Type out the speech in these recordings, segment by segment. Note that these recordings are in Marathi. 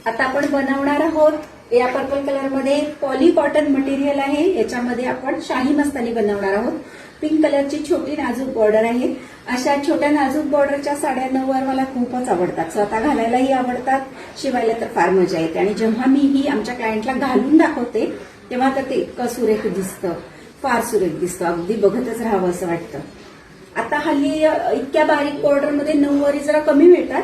आता आपण बनवणार आहोत या पर्पल कलर मध्ये पॉली कॉटन मटेरियल आहे. याच्यामध्ये आपण शाही मस्तानी बनवणार आहोत. पिंक कलरची छोटी नाजूक बॉर्डर आहे. अशा छोट्या नाजूक बॉर्डरच्या साड्या नऊवार मला खूपच आवडतात. स्वतः घालायलाही आवडतात, शिवायला तर फार मजा येते. आणि जेव्हा मी ही आमच्या क्लायंटला घालून दाखवते तेव्हा तर ते इतकं सुरेख दिसतं, फार सुरेख दिसतं, अगदी बघतच राहावं असं वाटतं. आता हल्ली इतक्या बारीक बॉर्डरमध्ये नऊवारी जरा कमी मिळतात,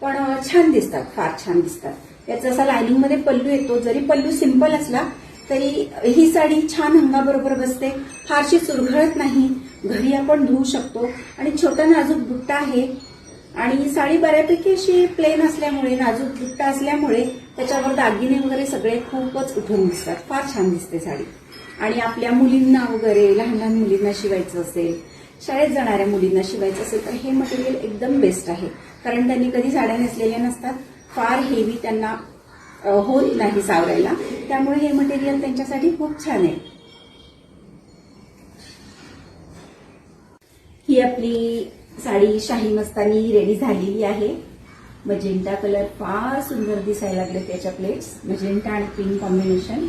पण छान दिसतात, फार छान दिसतात. याचा असा लायनिंग मध्ये पल्लू येतो. जरी पल्लू सिंपल असला तरी ही साडी छान अंगाबरोबर बसते, फारशी चुरघळत नाही, घरी आपण धुवू शकतो. आणि छोटा नाजूक बुट्टा आहे आणि साडी बऱ्यापैकी अशी प्लेन असल्यामुळे, नाजूक बुट्टा असल्यामुळे त्याच्यावर दागिने वगैरे सगळे खूपच उठून दिसतात, फार छान दिसते साडी. आणि आपल्या मुलींना वगैरे, लहान लहान मुलींना शिवायचं असेल, शाळेत जाणाऱ्या मुलींना शिवायचं असेल तर हे मटेरियल एकदम बेस्ट आहे. कारण त्यांनी कधी साड्या नेसलेल्या नसतात, फार हेवी त्यांना होत नाही सावरायला, त्यामुळे हे मटेरियल त्यांच्यासाठी खूप छान आहे. ही आपली साडी शाही मस्तानी रेडी झालेली आहे. मजेंटा कलर फार सुंदर दिसायला लागले त्याच्या प्लेट्स, मजेंटा आणि पिंक कॉम्बिनेशन.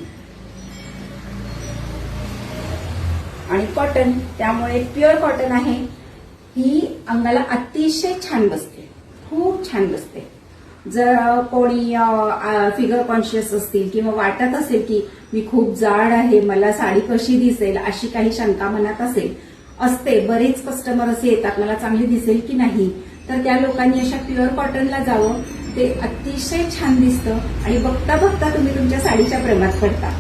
आणि कॉटन, त्यामुळे प्युअर कॉटन आहे. ही अंगाला अतिशय छान बसते, खूप छान बसते. जर कोणी फिगर कॉन्शियस असतील किंवा वाटत असेल की मी खूप जाड आहे, मला साडी कशी दिसेल, अशी काही शंका मनात असते, बरेच कस्टमर असे येतात मला चांगली दिसेल की नाही, तर त्या लोकांनी अशा प्युअर कॉटनला जावं. ते अतिशय छान दिसतं आणि बघता बघता तुम्ही तुमच्या साडीच्या प्रेमात पडता.